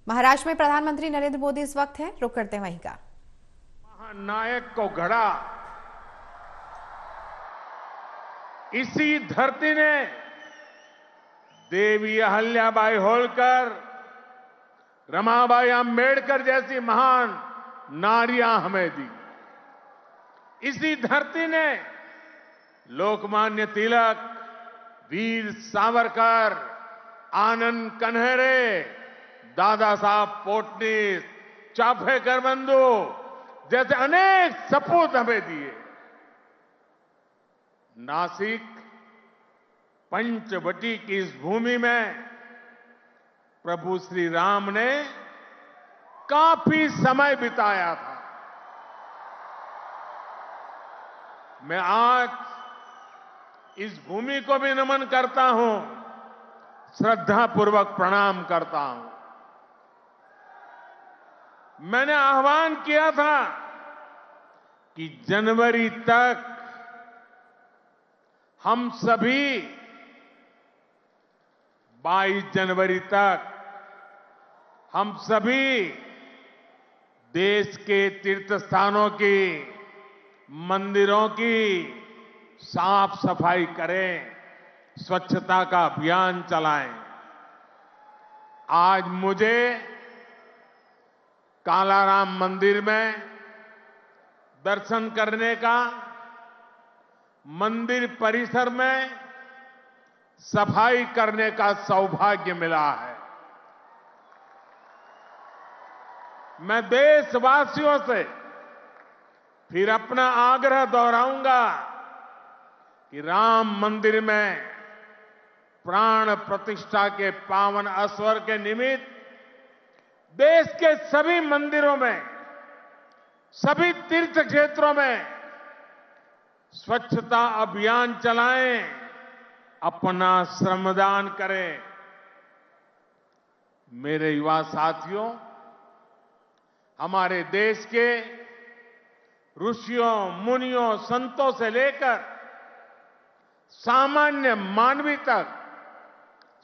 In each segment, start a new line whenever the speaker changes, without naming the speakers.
महाराष्ट्र में प्रधानमंत्री नरेंद्र मोदी इस वक्त हैं, रुक करते हैं वहीं का।
महानायक को गढ़ा इसी धरती ने देवी अहल्याबाई होलकर, रमाबाई अंबेडकर जैसी महान नारियां हमें दी। इसी धरती ने लोकमान्य तिलक, वीर सावरकर, आनंद कन्हेरे, दादा साहब पोटनीस, चाफेकर बंधु जैसे अनेक सपूत हमें दिए। नासिक पंचवटी की इस भूमि में प्रभु श्री राम ने काफी समय बिताया था। मैं आज इस भूमि को भी नमन करता हूं, श्रद्धापूर्वक प्रणाम करता हूं। मैंने आह्वान किया था कि जनवरी तक हम सभी 22 जनवरी तक हम सभी देश के तीर्थ स्थानों की, मंदिरों की साफ सफाई करें, स्वच्छता का अभियान चलाएं। आज मुझे कालाराम मंदिर में दर्शन करने का, मंदिर परिसर में सफाई करने का सौभाग्य मिला है। मैं देशवासियों से फिर अपना आग्रह दोहराऊंगा कि राम मंदिर में प्राण प्रतिष्ठा के पावन अवसर के निमित्त देश के सभी मंदिरों में, सभी तीर्थ क्षेत्रों में स्वच्छता अभियान चलाएं, अपना श्रमदान करें। मेरे युवा साथियों, हमारे देश के ऋषियों, मुनियों, संतों से लेकर सामान्य मानवी तक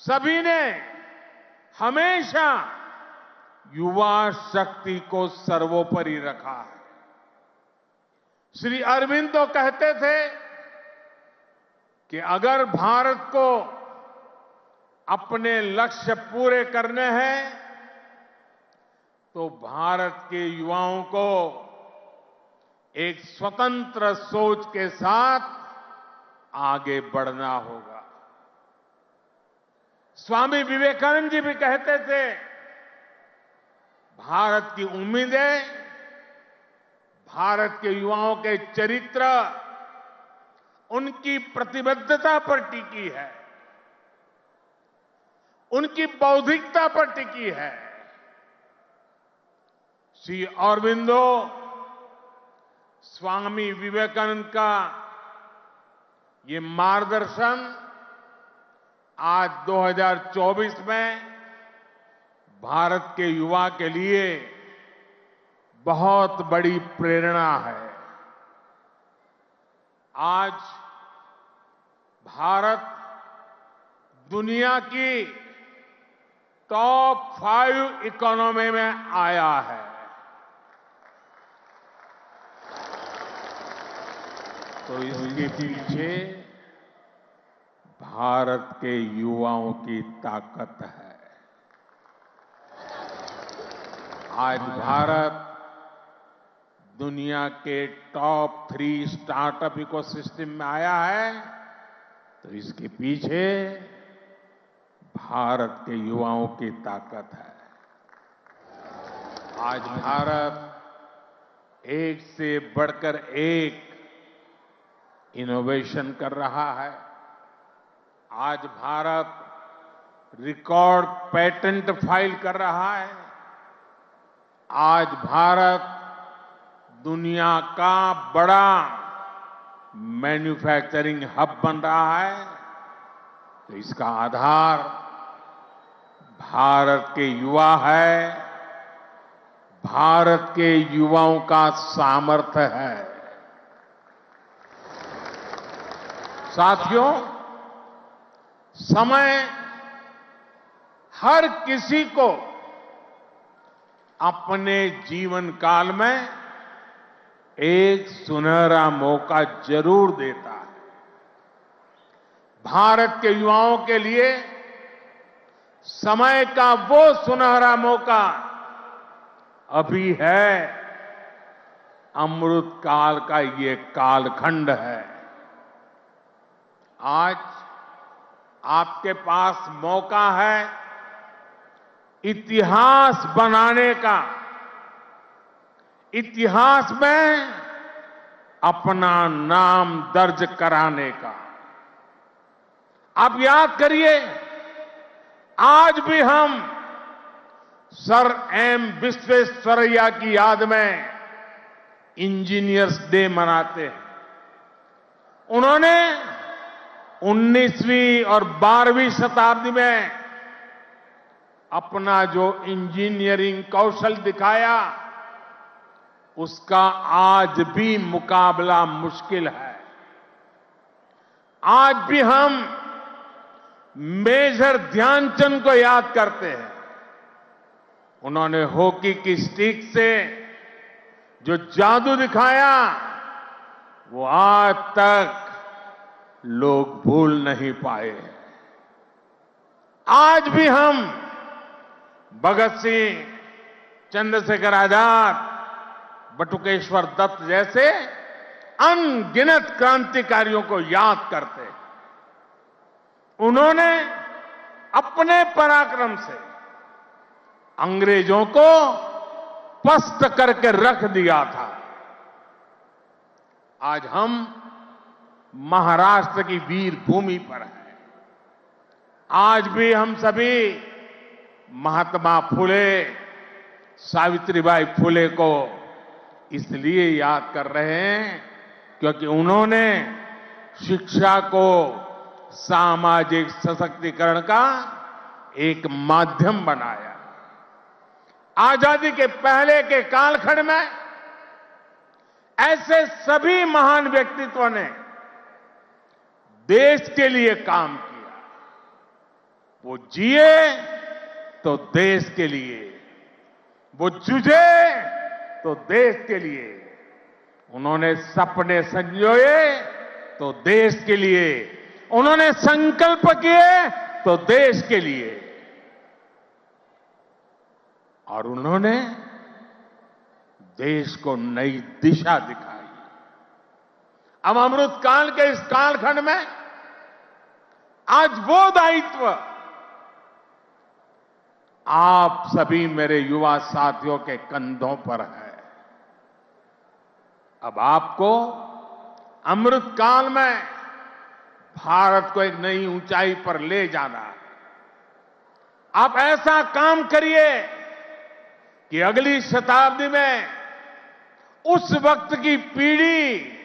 सभी ने हमेशा युवा शक्ति को सर्वोपरि रखा है। श्री अरविंद तो कहते थे कि अगर भारत को अपने लक्ष्य पूरे करने हैं तो भारत के युवाओं को एक स्वतंत्र सोच के साथ आगे बढ़ना होगा। स्वामी विवेकानंद जी भी कहते थे, भारत की उम्मीदें भारत के युवाओं के चरित्र, उनकी प्रतिबद्धता पर टिकी है, उनकी बौद्धिकता पर टिकी है। श्री अरबिंदो स्वामी विवेकानंद का ये मार्गदर्शन आज 2024 में भारत के युवा के लिए बहुत बड़ी प्रेरणा है। आज भारत दुनिया की टॉप 5 इकोनॉमी में आया है। तो इसके पीछे भारत के युवाओं की ताकत है। आज भारत दुनिया के टॉप 3 स्टार्टअप इकोसिस्टम में आया है, तो इसके पीछे भारत के युवाओं की ताकत है। आज भारत एक से बढ़कर एक इनोवेशन कर रहा है। आज भारत रिकॉर्ड पेटेंट फाइल कर रहा है। आज भारत दुनिया का बड़ा मैन्युफैक्चरिंग हब बन रहा है। तो इसका आधार भारत के युवा है, भारत के युवाओं का सामर्थ्य है। साथियों, समय हर किसी को अपने जीवन काल में एक सुनहरा मौका जरूर देता है। भारत के युवाओं के लिए समय का वो सुनहरा मौका अभी है। अमृत काल का ये कालखंड है। आज आपके पास मौका है इतिहास बनाने का, इतिहास में अपना नाम दर्ज कराने का। आप याद करिए, आज भी हम सर एम विश्वेश्वरैया की याद में इंजीनियर्स डे मनाते हैं। उन्होंने 19वीं और 12वीं शताब्दी में अपना जो इंजीनियरिंग कौशल दिखाया, उसका आज भी मुकाबला मुश्किल है। आज भी हम मेजर ध्यानचंद को याद करते हैं। उन्होंने हॉकी की स्टिक से जो जादू दिखाया, वो आज तक लोग भूल नहीं पाए। आज भी हम भगत सिंह, चंद्रशेखर आजाद, बटुकेश्वर दत्त जैसे अनगिनत क्रांतिकारियों को याद करते हैं। उन्होंने अपने पराक्रम से अंग्रेजों को पस्त करके रख दिया था। आज हम महाराष्ट्र की वीर भूमि पर हैं। आज भी हम सभी महात्मा फुले, सावित्रीबाई फुले को इसलिए याद कर रहे हैं क्योंकि उन्होंने शिक्षा को सामाजिक सशक्तिकरण का एक माध्यम बनाया। आजादी के पहले के कालखंड में ऐसे सभी महान व्यक्तित्वों ने देश के लिए काम किया। वो जिए तो देश के लिए, वो जूझे तो देश के लिए, उन्होंने सपने संजोए तो देश के लिए, उन्होंने संकल्प किए तो देश के लिए, और उन्होंने देश को नई दिशा दिखाई। अब अमृत काल के इस कालखंड में आज वो दायित्व आप सभी मेरे युवा साथियों के कंधों पर है। अब आपको अमृत काल में भारत को एक नई ऊंचाई पर ले जाना है। आप ऐसा काम करिए कि अगली शताब्दी में उस वक्त की पीढ़ी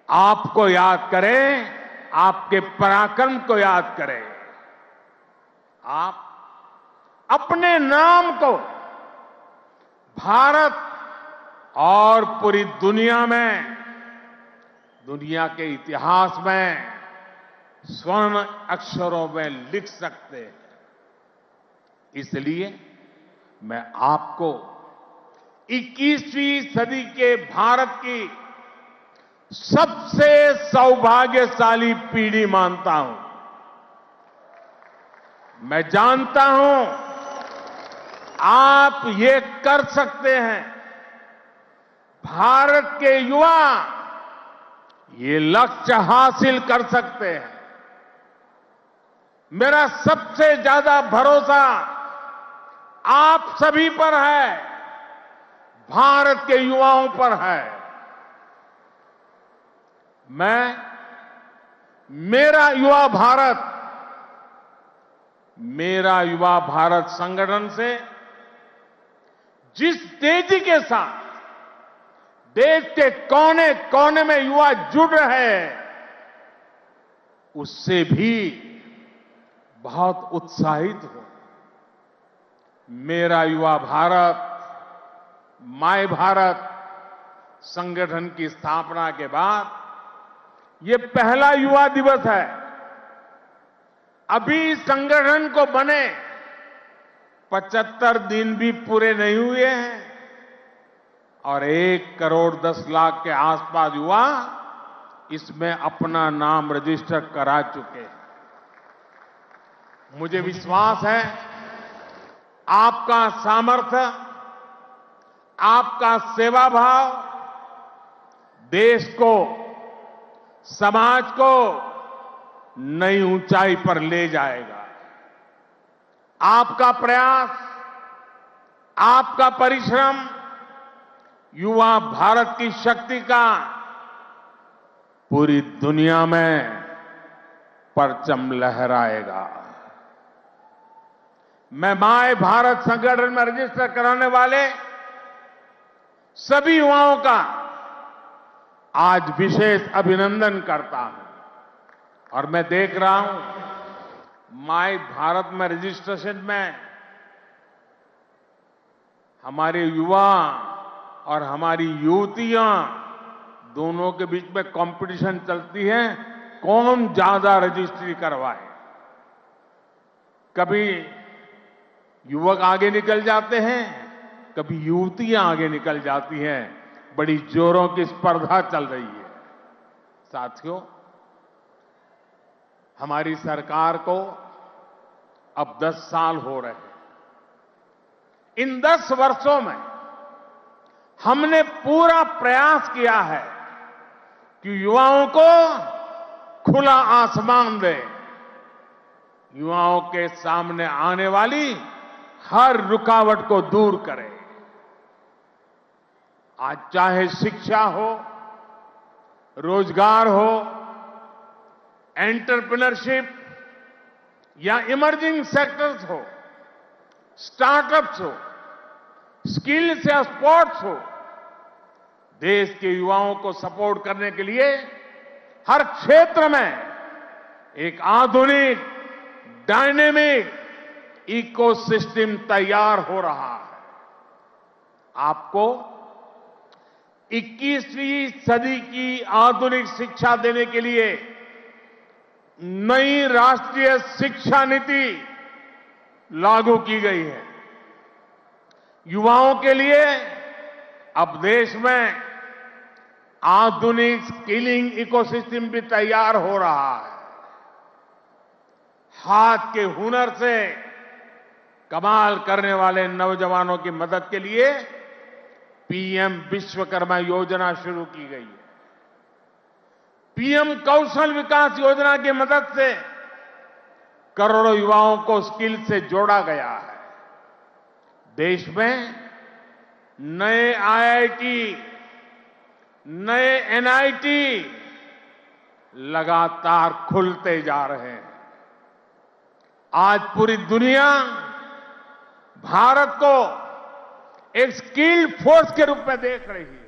आपको याद करे, आपके पराक्रम को याद करे। आप अपने नाम को भारत और पूरी दुनिया में, दुनिया के इतिहास में स्वर्ण अक्षरों में लिख सकते हैं। इसलिए मैं आपको 21वीं सदी के भारत की सबसे सौभाग्यशाली पीढ़ी मानता हूं। मैं जानता हूं आप ये कर सकते हैं। भारत के युवा ये लक्ष्य हासिल कर सकते हैं। मेरा सबसे ज्यादा भरोसा आप सभी पर है, भारत के युवाओं पर है। मैं मेरा युवा भारत संगठन से जिस तेजी के साथ देश के कोने कोने में युवा जुड़ रहे हैं, उससे भी बहुत उत्साहित हूं। मेरा युवा भारत, माय भारत संगठन की स्थापना के बाद ये पहला युवा दिवस है। अभी संगठन को बने 75 दिन भी पूरे नहीं हुए हैं और 1,10,00,000 के आसपास युवा इसमें अपना नाम रजिस्टर करा चुके हैं। मुझे विश्वास है आपका सामर्थ्य, आपका सेवा भाव देश को, समाज को नई ऊंचाई पर ले जाएगा। आपका प्रयास, आपका परिश्रम युवा भारत की शक्ति का पूरी दुनिया में परचम लहराएगा। मैं माय भारत संगठन में रजिस्टर कराने वाले सभी युवाओं का आज विशेष अभिनंदन करता हूं और मैं देख रहा हूं माय भारत में रजिस्ट्रेशन में हमारे युवा और हमारी युवतियां दोनों के बीच में कंपटीशन चलती है, कौन ज्यादा रजिस्ट्री करवाए। कभी युवक आगे निकल जाते हैं, कभी युवतियां आगे निकल जाती हैं। बड़ी जोरों की स्पर्धा चल रही है। साथियों, हमारी सरकार को अब 10 साल हो रहे हैं। इन 10 वर्षों में हमने पूरा प्रयास किया है कि युवाओं को खुला आसमान दे, युवाओं के सामने आने वाली हर रुकावट को दूर करें। आज चाहे शिक्षा हो, रोजगार हो, एंटरप्रेन्योरशिप या इमर्जिंग सेक्टर्स हो, स्टार्टअप्स हो, स्किल्स या स्पोर्ट्स हो, देश के युवाओं को सपोर्ट करने के लिए हर क्षेत्र में एक आधुनिक, डायनेमिक इकोसिस्टम तैयार हो रहा है। आपको 21वीं सदी की आधुनिक शिक्षा देने के लिए नई राष्ट्रीय शिक्षा नीति लागू की गई है। युवाओं के लिए अब देश में आधुनिक स्किलिंग इकोसिस्टम भी तैयार हो रहा है। हाथ के हुनर से कमाल करने वाले नौजवानों की मदद के लिए पीएम विश्वकर्मा योजना शुरू की गई है। पीएम कौशल विकास योजना की मदद से करोड़ों युवाओं को स्किल से जोड़ा गया है। देश में नए आईआईटी, नए एनआईटी लगातार खुलते जा रहे हैं। आज पूरी दुनिया भारत को एक स्किल्ड फोर्स के रूप में देख रही है।